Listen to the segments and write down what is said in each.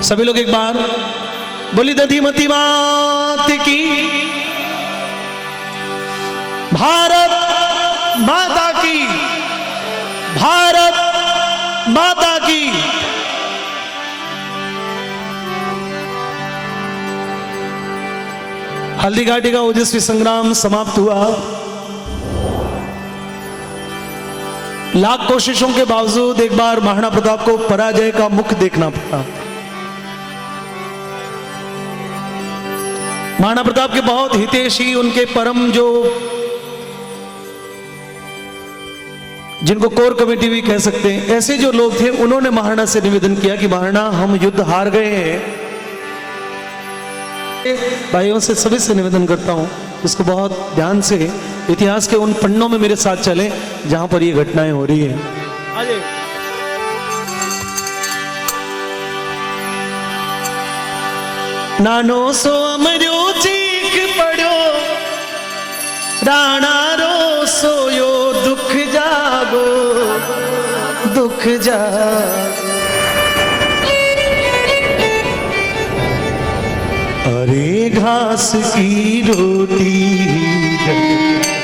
सभी लोग एक बार बोली दधिमती मात की, भारत माता की, भारत माता की। हल्दी घाटी का ओजस्वी संग्राम समाप्त हुआ। लाख कोशिशों के बावजूद एक बार महाराणा प्रताप को पराजय का मुख देखना पड़ा। महाराणा प्रताप के बहुत हितैषी, उनके परम जो जिनको कोर कमेटी भी कह सकते हैं, ऐसे जो लोग थे, उन्होंने महाराणा से निवेदन किया कि महाराणा हम युद्ध हार गए हैं। भाइयों से सभी से निवेदन करता हूं, इसको बहुत ध्यान से इतिहास के उन पन्नों में मेरे साथ चलें जहां पर ये घटनाएं हो रही हैं। नानो सो अमरो चीख पड़ो, राणा रो सोयो, दुख जागो, दुख जागो। अरे घास की रोटी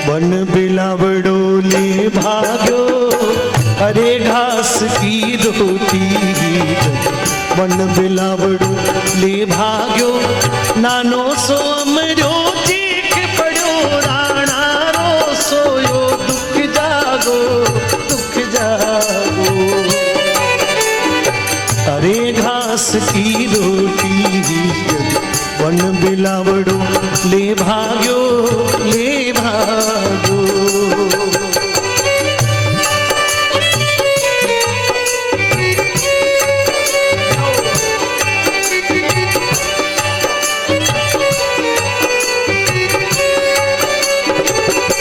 बन बिलावड़ो ले भाग्यो, अरे घास की रोटी बन बिलावड़ो ले भाग्यो, नानो सो अमरो चीख पड़ो, राणा रो सोयो, दुख जागो, दुख जागो। अरे घास की रोटी वन बिलावड़ो ले भाग्यो, ले भागो।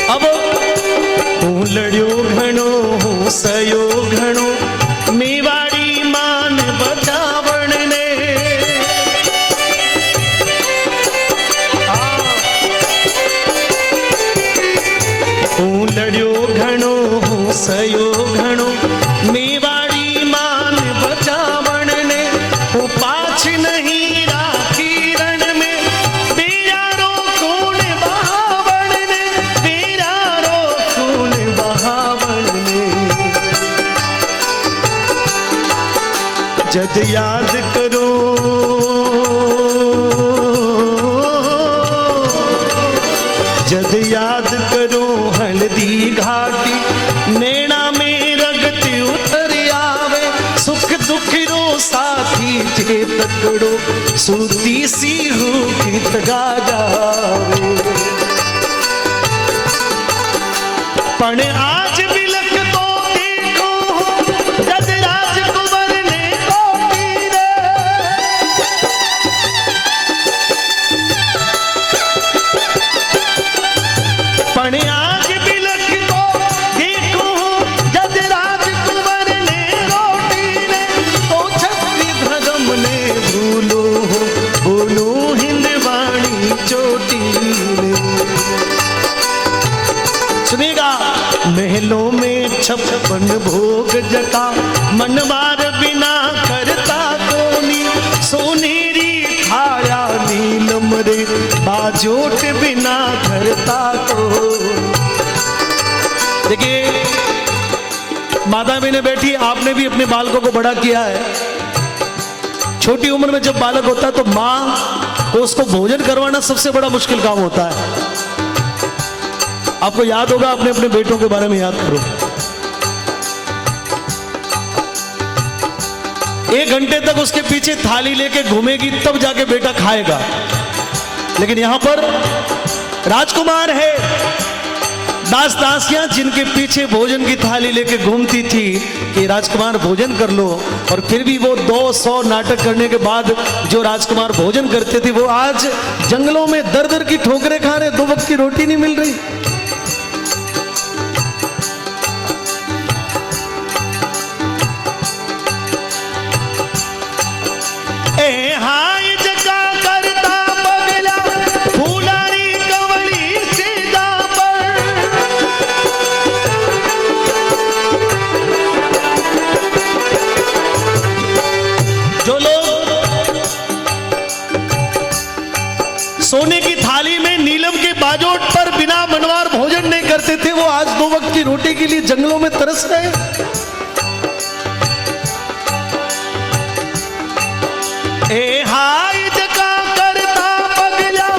अब हूँ लड़ियो घणो, हूँ सयो घणो, मेवाड़ी मान बचावण ने। हूँ लड़ियो घणो, हूँ सयो घणो, मेवाड़ी मान बचावण ने। हूँ पाछ नहीं राखी रण में, बेरारो खून बहावण ने, बेरारो खून बहावण ने। जद याद करो, जद याद करो हल्दी घाटी, नैना में रगत उतर आवे, सुख दुख रो साथी जे तकड़ो, सूती सी हो गीत गा जावे। पण आज बिलक तो देखो, जद राजकुंवर ने कोटी रे। पण आज बिलक तो देखो, जद राजकुंवर ने रोटी ने, तो छत्री भगम ने भूलो, बोलो हिंदवाणी चोटी ने। सुनेगा, महलों में 56 भोग जता, मनवार बिना करता कोनी, सोनेरी खाया नीलम रे, बाजोट बिना करता को। देखिए माता बहने बैठी, आपने भी अपने बालकों को बड़ा किया है। छोटी उम्र में जब बालक होता है तो माँ को उसको भोजन करवाना सबसे बड़ा मुश्किल काम होता है। आपको याद होगा, अपने अपने बेटों के बारे में याद करो। 1 घंटे तक उसके पीछे थाली लेके घूमेगी, तब जाके बेटा खाएगा। लेकिन यहां पर राजकुमार है, दास दासियां जिनके पीछे भोजन की थाली लेके घूमती थी कि राजकुमार भोजन कर लो, और फिर भी वो 200 नाटक करने के बाद जो राजकुमार भोजन करते थे, वो आज जंगलों में दर दर की ठोकरें खा रहे, 2 वक्त की रोटी नहीं मिल रही। ए हाय जगा करता पगला, फूलारी कवली से जा पर। जो लोग की रोटी के लिए जंगलों में तरस रहे। ए हाय जगा करता पगला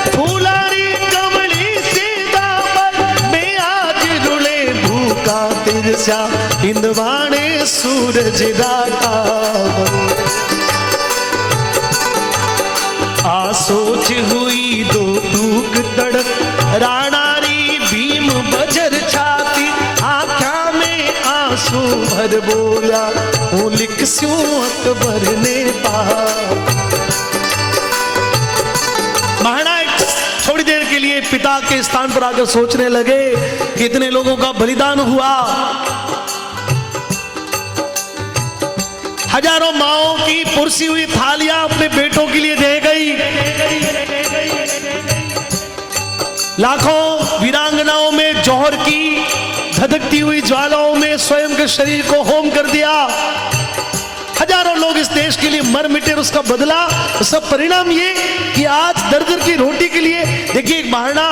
फूलारी कमली सीधा पर मैं आज रुले भूखा तिरसा इंदवाणे सूरज दाता आ सोच हुई दो टूक तड़क राणारी भीम बजर छाती आख्या में आंसू भर बोला वो लिख स्यों अकबर ने पा। महाराणा थोड़ी देर के लिए पिता के स्थान पर आकर सोचने लगे कि इतने लोगों का बलिदान हुआ, हजारों माओं की पुरसी हुई थालियां अपने बेटों के लिए दे गई, लाखों वीरांगनाओं में जौहर की धधकती हुई ज्वालाओं में स्वयं के शरीर को होम कर दिया, हजारों लोग इस देश के लिए मर मिटे, उसका बदला सब परिणाम ये कि आज दर-दर की रोटी के लिए देखिए एक महाराणा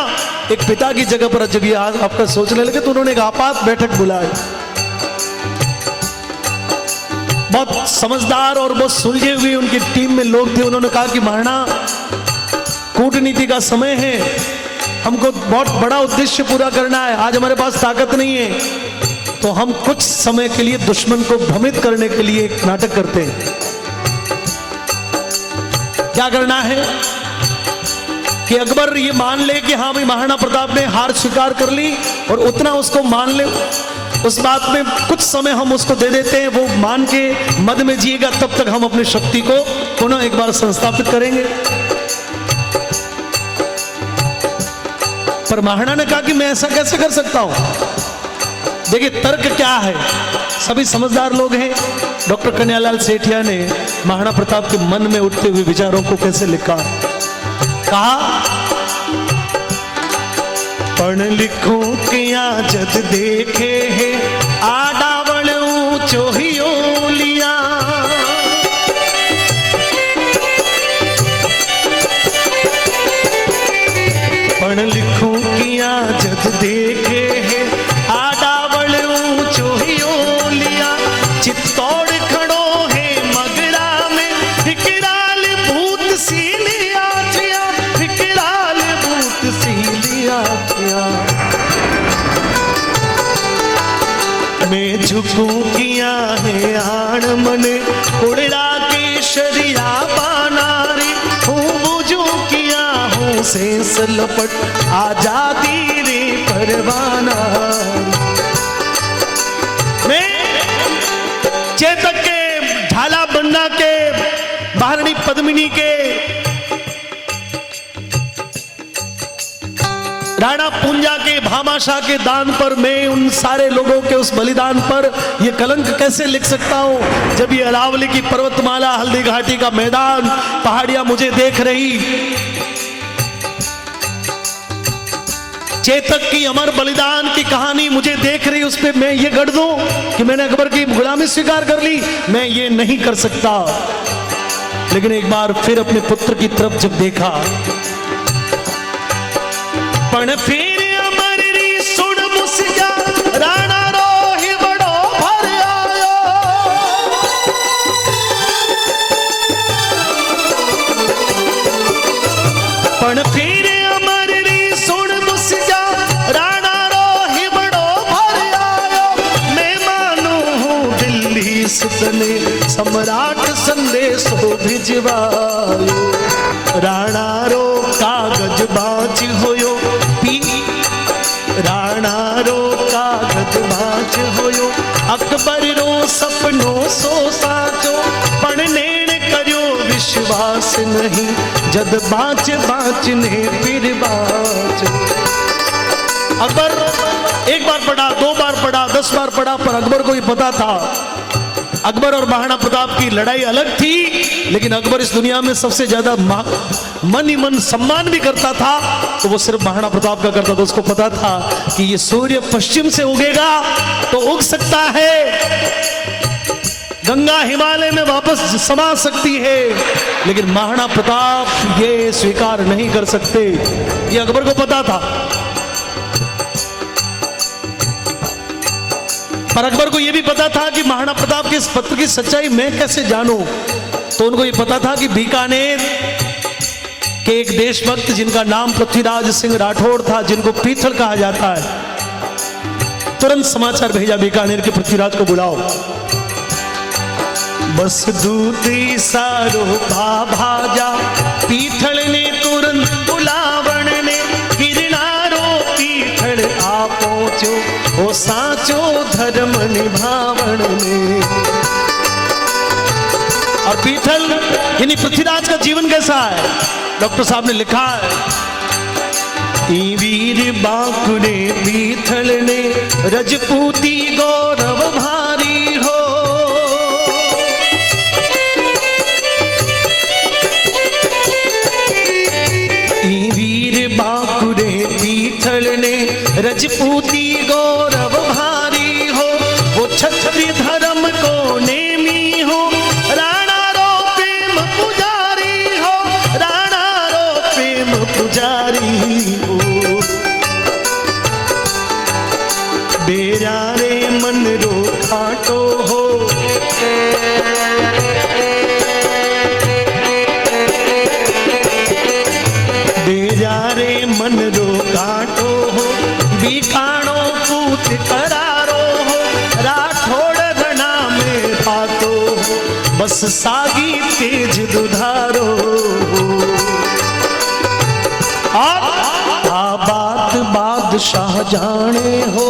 एक पिता की जगह पर जब आज आपका सोचने लगे तो उन्होंने एक आपात बैठक बुलाई। बहुत समझदार और बहुत सुलझे हुए उनकी टीम में लोग थे। उन्होंने कहा कि महाराणा कूटनीति का समय है, हमको बहुत बड़ा उद्देश्य पूरा करना है, आज हमारे पास ताकत नहीं है तो हम कुछ समय के लिए दुश्मन को भ्रमित करने के लिए एक नाटक करते हैं। क्या करना है कि अकबर ये मान ले कि हाँ भाई महाराणा प्रताप ने हार स्वीकार कर ली और उतना उसको मान ले, उस बात में कुछ समय हम उसको दे देते हैं, वो मान के मद में जिएगा, तब तक हम अपनी शक्ति को पुनः एक बार संस्थापित करेंगे। पर महाराणा ने कहा कि मैं ऐसा कैसे कर सकता हूं। देखिए तर्क क्या है, सभी समझदार लोग हैं। डॉक्टर कन्हैयालाल सेठिया ने महाराणा प्रताप के मन में उठते हुए विचारों को कैसे लिखा, कहा पढ़ लिखूं किया जद देखे है आडावल ऊंचो ही ओलिया, पढ़ लिखूं किया जद देखे है आडावल ऊंचो ही ओलिया, चित्तौड़ खड़ो है मगरा में विकराल भूत सी लिया, विकराल भूत सी लिया। मैं झुकूं किया है आण मने उड़रा के शरिया बानारी, हूँ बुझूं किया हूँ सेंस लपट आजादी रे परवाना। मैं चेतक के ढाला बन्ना के महारानी पद्मिनी के राणा पूंजा के भामाशाह के दान पर, मैं उन सारे लोगों के उस बलिदान पर यह कलंक कैसे लिख सकता हूं जब ये अरावली की पर्वतमाला, हल्दी घाटी का मैदान, पहाड़ियां मुझे देख रही, चेतक की अमर बलिदान की कहानी मुझे देख रही, उस पर मैं ये गढ़ दूं कि मैंने अकबर की गुलामी स्वीकार कर ली, मैं ये नहीं कर सकता। लेकिन एक बार फिर अपने पुत्र की तरफ जब देखा, पण फिर अमर री सुन मुस्या राणा रोहि बड़ो भर आयो, पण फिर अमर री सुन मुस्या राणा रोहि बड़ो भर आयो, मैं मानू हूँ दिल्ली सुतने सम्राट संदेशो भिजवायो, राणा रो कागज बाज होयो राणा रो कागज बाज होयो, अकबर रो सपनो सो साचो, पण नेण करियो विश्वास नहीं, जद बाच बाच ने फिर बाच। अकबर एक बार पढ़ा, दो बार पढ़ा, 10 बार पढ़ा, पर अकबर को ये पता था अकबर और महाराणा प्रताप की लड़ाई अलग थी, लेकिन अकबर इस दुनिया में सबसे ज्यादा मन ही मन सम्मान भी करता था तो वो सिर्फ महाराणा प्रताप का करता था। उसको पता था कि ये सूर्य पश्चिम से उगेगा तो उग सकता है, गंगा हिमालय में वापस समा सकती है, लेकिन महाराणा प्रताप ये स्वीकार नहीं कर सकते, ये अकबर को पता था। पर अकबर को यह भी पता था कि महाराणा प्रताप के इस पत्र की सच्चाई मैं कैसे जानूं। तो उनको यह पता था कि बीकानेर के एक देशभक्त जिनका नाम पृथ्वीराज सिंह राठौड़ था, जिनको पीथल कहा जाता है, तुरंत समाचार भेजा बीकानेर के पृथ्वीराज को बुलाओ। बस दूती सारो भाजा पीथल ने तुरंत बुलावण ने, गिरनारो पीथल आ पहुंचो ओ साचो धर्म निभावण ने। और पीथल यानी पृथ्वीराज का जीवन कैसा है, डॉक्टर साहब ने लिखा है, ई वीर बांकुड़े पीथल ने रजपूती गौरव भारी हो। ई वीर बांकुड़े पीथल ने रजपूती गौरव भारी हो, वो क्षत्रिय धर्म को नेमी हो, राणा रो प्रेम पुजारी हो, राणा रो प्रेम पुजारी हो। बेरा रे मन रो खाटो हो, बेरा रे मन रो काटो हो, बीकाणो पूत करारो हो, राठौड़ घना में पातो हो, बस सागी तेज दुधारो। आ बात बादशाह जाने हो,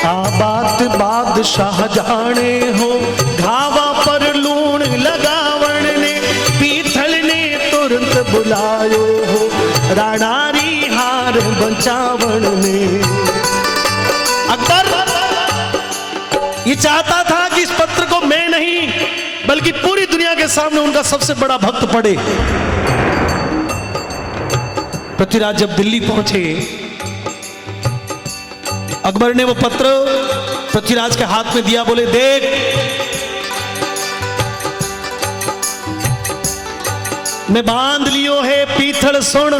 आ बात बादशाह जाने हो, घावा पर लूण लगावण ने, पीथल ने तुरंत बुलायो हो, राणारी हार बचावण ने। अकबर ये चाहता था कि इस पत्र को मैं नहीं बल्कि पूरी दुनिया के सामने उनका सबसे बड़ा भक्त पढ़े। पृथ्वीराज जब दिल्ली पहुंचे, अकबर ने वो पत्र पृथ्वीराज के हाथ में दिया, बोले देख, मैं बांध लियो है पीथल सुन,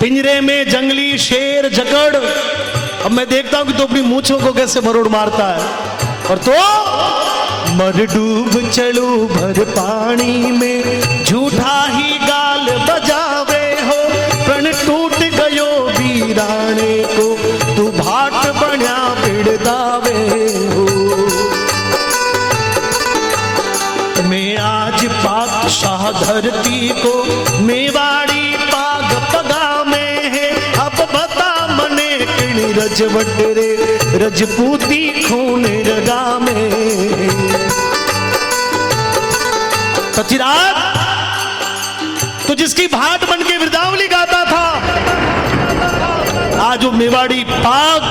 पिंजरे में जंगली शेर जकड़। अब मैं देखता हूं कि तो अपनी मूंछों को कैसे मरोड़ मारता है, और तो मर डूब चलू भर पानी में, झूठा ही गाल बजावे हो, प्रण टूट गयो वीराने को, तू भाट बन्या बिड़दावे हो। मैं आज पातशाह धरती को, मेवाड़ी पाग पगा में है, अब बता मने किणी रजवट रे, रजपूती खून रगा में। पृथ्वीराज तो जिसकी भाट बन के वृंदावली गाता था, आज वो मेवाड़ी पाग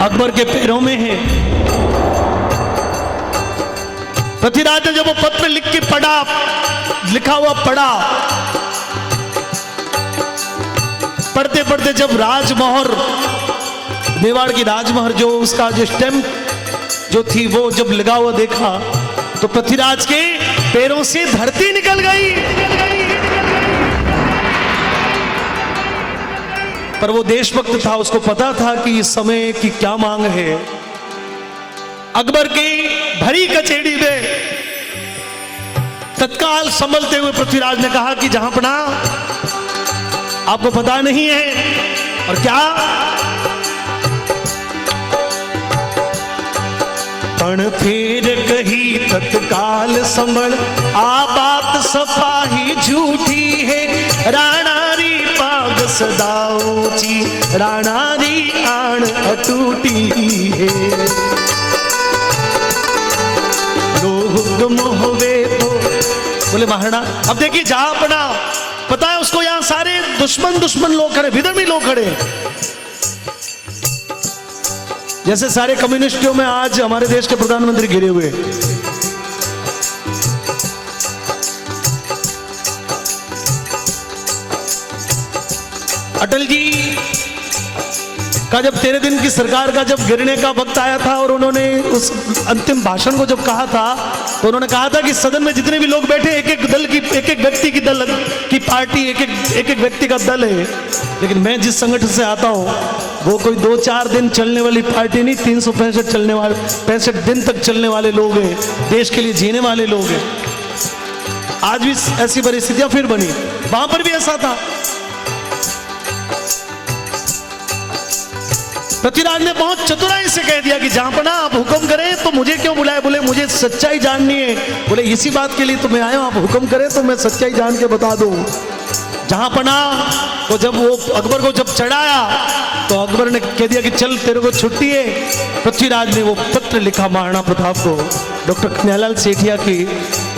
अकबर के पैरों में है। पृथ्वीराज ने जब वो पत्र लिख के पढ़ा, लिखा हुआ पढ़ा, पढ़ते पढ़ते जब राजमोहर, मेवाड़ की राजमोहर जो उसका जो स्टैम्प जो थी वो जब लगा हुआ देखा, तो पृथ्वीराज के पैरों से धरती निकल गई। पर वो देशभक्त था, उसको पता था कि इस समय की क्या मांग है। अकबर की भरी कचेड़ी में तत्काल संभलते हुए पृथ्वीराज ने कहा कि जहांपना, आपको पता नहीं है और क्या, पण फिर कही तत्काल संभल, आ बात सफाही झूठी है, राणारी पाग सदा ऊंची, राणारी आण अटूटी है। गुम होवे तो बोले महाराणा, अब देखिए जहां अपना पता है उसको, यहां सारे दुश्मन लोग खड़े, विधर्मी लोग खड़े, जैसे सारे कम्युनिस्टों में आज हमारे देश के प्रधानमंत्री घिरे हुए। अटल जी का जब 13 दिन की सरकार का जब गिरने का वक्त आया था और उन्होंने उस अंतिम भाषण को जब कहा था, तो उन्होंने कहा था कि सदन में जितने भी लोग बैठे, एक एक दल की, एक एक व्यक्ति की दल की पार्टी, एक एक व्यक्ति का दल है। लेकिन मैं जिस संगठन से आता हूँ वो कोई 2-4 दिन चलने वाली पार्टी नहीं, 365 चलने वाले 65 दिन तक चलने वाले लोग हैं, देश के लिए जीने वाले लोग हैं। आज भी ऐसी परिस्थितियां फिर बनी, वहां पर भी ऐसा था। पृथ्वीराज ने बहुत चतुराई से कह दिया कि जहांपना आप हुक्म करें तो मुझे क्यों बुलाए? बोले मुझे सच्चाई जाननी है। बोले इसी बात के लिए तो मैं आया हूं, आप हुक्म करें तो मैं सच्चाई जान के बता दूं। जहांपना को जब वो अकबर को जब चढ़ाया तो अकबर ने कह दिया कि चल तेरे को छुट्टी है। पृथ्वीराज ने वो पत्र लिखा महाराणा प्रताप को, डॉक्टर कन्हैयालाल सेठिया की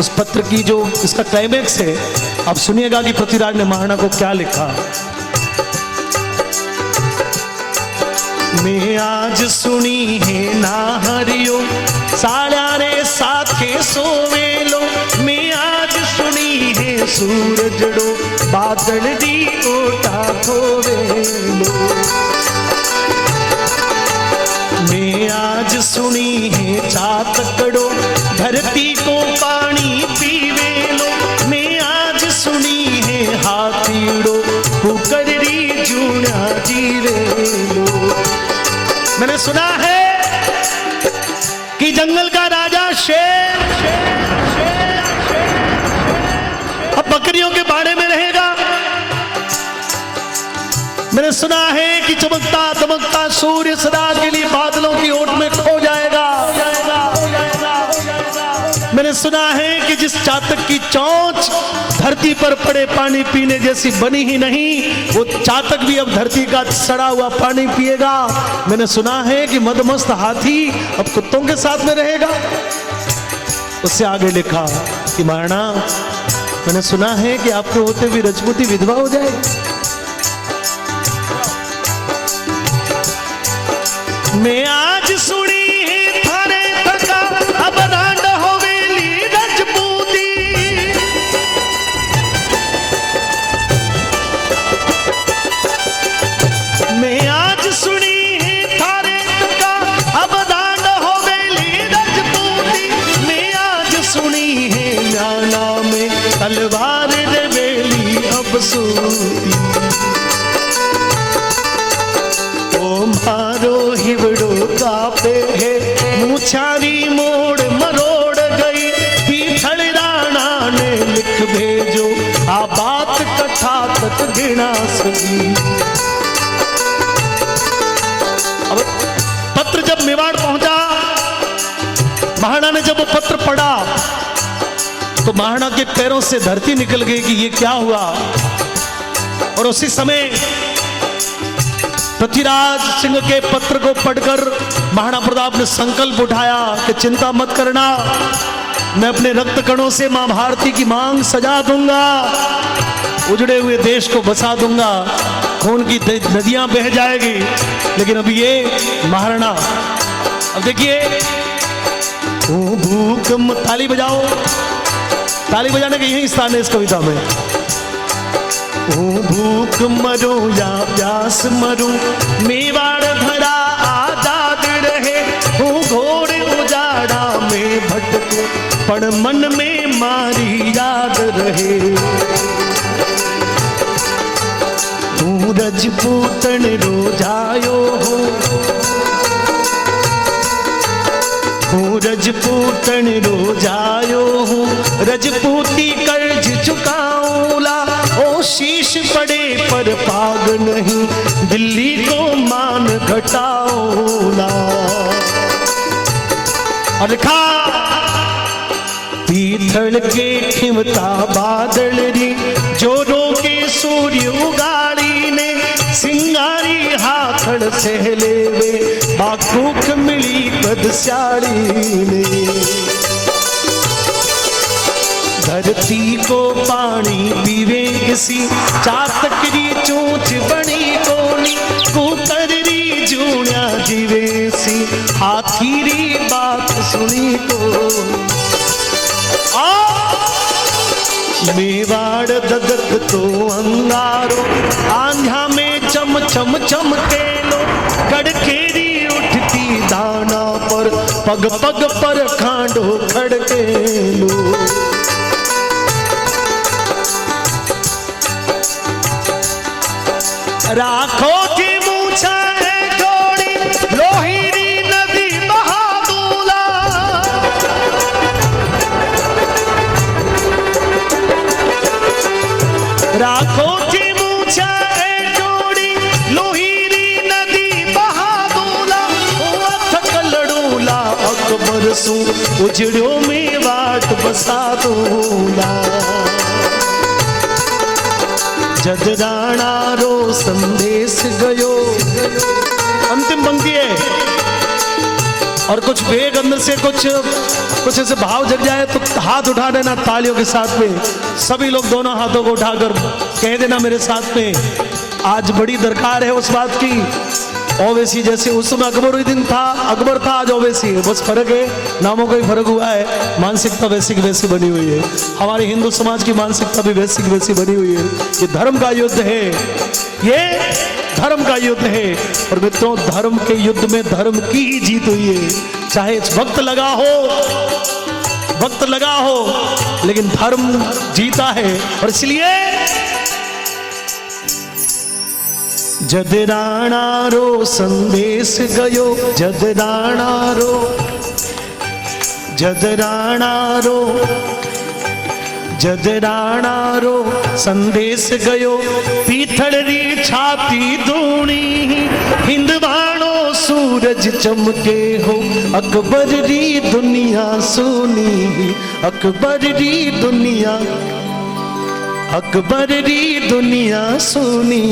उस पत्र की जो इसका क्लाइमैक्स है, आप सुनिएगा कि पृथ्वीराज ने महाराणा को क्या लिखा। मैं आज सुनी है ना हरियो साड़ा रे साथे सोवेलो, मैं आज सुनी है सूरजड़ो बादल दी ओटा खोवेलो, मैं आज सुनी है चातकड़ो धरती को पानी पीवेलो, मैं आज सुनी है हाथीड़ो कुकरी जूना जीवेलो। मैंने सुना है कि जंगल का राजा शेर अब बकरियों के बाड़े में रहेगा। मैंने सुना है कि चमकता दमकता सूर्य सदा के लिए बादलों की ओट में खो जाएगा। मैंने सुना है कि जिस चातक की चोंच धरती पर पड़े पानी पीने जैसी बनी ही नहीं, वो चातक भी अब धरती का सड़ा हुआ पानी पिएगा। मैंने सुना है कि मदमस्त हाथी अब कुत्तों के साथ में रहेगा। उससे आगे लिखा कि महाराणा मैंने सुना है कि आपके होते हुए रजपूती विधवा हो जाएगी। मैं आज सुनी है थारे तका अब रांड होवेली रजपूती, मैं आज सुनी है थारे तका अब रांड होवेली रजपूती, मैं आज सुनी है न्याना में तलवार देवेली अब सूती, ओ मारो हिवड़ो कापे है मुछारी मोड़ मरोड़ गई, पीथल राणा ने लिख भेजो आ बात कथा तक गिना सकी। अब पत्र जब मेवाड़ पहुंचा, महाराणा ने जब वो पत्र पढ़ा तो महाराणा के पैरों से धरती निकल गई कि ये क्या हुआ। और उसी समय पृथ्वीराज सिंह के पत्र को पढ़कर महाराणा प्रताप ने संकल्प उठाया कि चिंता मत करना, मैं अपने रक्त कणों से मां भारती की मांग सजा दूंगा, उजड़े हुए देश को बसा दूंगा, खून की नदियां बह जाएगी। लेकिन अब ये महाराणा, अब देखिए भूख, ताली बजाओ, ताली बजाने का यही स्थान है इस कविता में। भूख मरो या प्यास मरो मेवाड़ धरा आजाद रहे, घोर उजाड़ा में भटके पण मन में मारी याद रहे, रजपूतन रोजायो हो, रजपूतन रोजायो हो, रजपूती कर्ज चुकाऊला, ओ शीश पड़े पर पाग नहीं, दिल्ली को मान घटाओला। और लिखा पीथल के खिमता बादल री, जो रोके सूर्य उगाड़ी ने, सिंगारी हाथड़ सहलेवे बाकूख मिली कद स्याड़ी ने, धरती को पानी पीवे किसी चातकरी चोंच बनी कोनी, कुकरी जूनिया जीवे सी हाथीरी बात सुनी को। मेवाड़ ददक तो अंगारो आंधा में चम चम चमके लो, पग पग पर खांडो खड़केलो। राखो की मूछा है जोड़ी लोहिरी नदी बहादुला। राखो की मूछा है जोड़ी लोहिरी नदी बहादुला। थकलड़ूला अकबर सू उजड़ो में वाट बसा दूला। जदराणा रो संदेश गयो। अंतिम पंक्ति है और कुछ वेग अंदर से कुछ ऐसे भाव जग जाए तो हाथ उठा देना तालियों के साथ में। सभी लोग दोनों हाथों को उठाकर कह देना मेरे साथ में, आज बड़ी दरकार है उस बात की। ओवैसी जैसे उस समय अकबरुद्दीन था, अकबर था, आज ओवैसी है, बस फर्क है, नामों का ही फर्क हुआ है। मानसिकता वैसी की वैसी बनी हुई है। हमारे हिंदू समाज की मानसिकता भी वैसी की वैसी बनी हुई है। ये धर्म का युद्ध है, ये धर्म का युद्ध है। और मित्रों, धर्म के युद्ध में धर्म की ही जीत हुई है। चाहे वक्त लगा हो, लेकिन धर्म जीता है। और इसलिए जदराणा रो संदेश गयो। जदराणा रो संदेश गयो। पीथड़ी छाती दूणी हिंदवाणो सूरज चमके हो। अकबर री दुनिया सुनी, अकबर री दुनिया सुनी।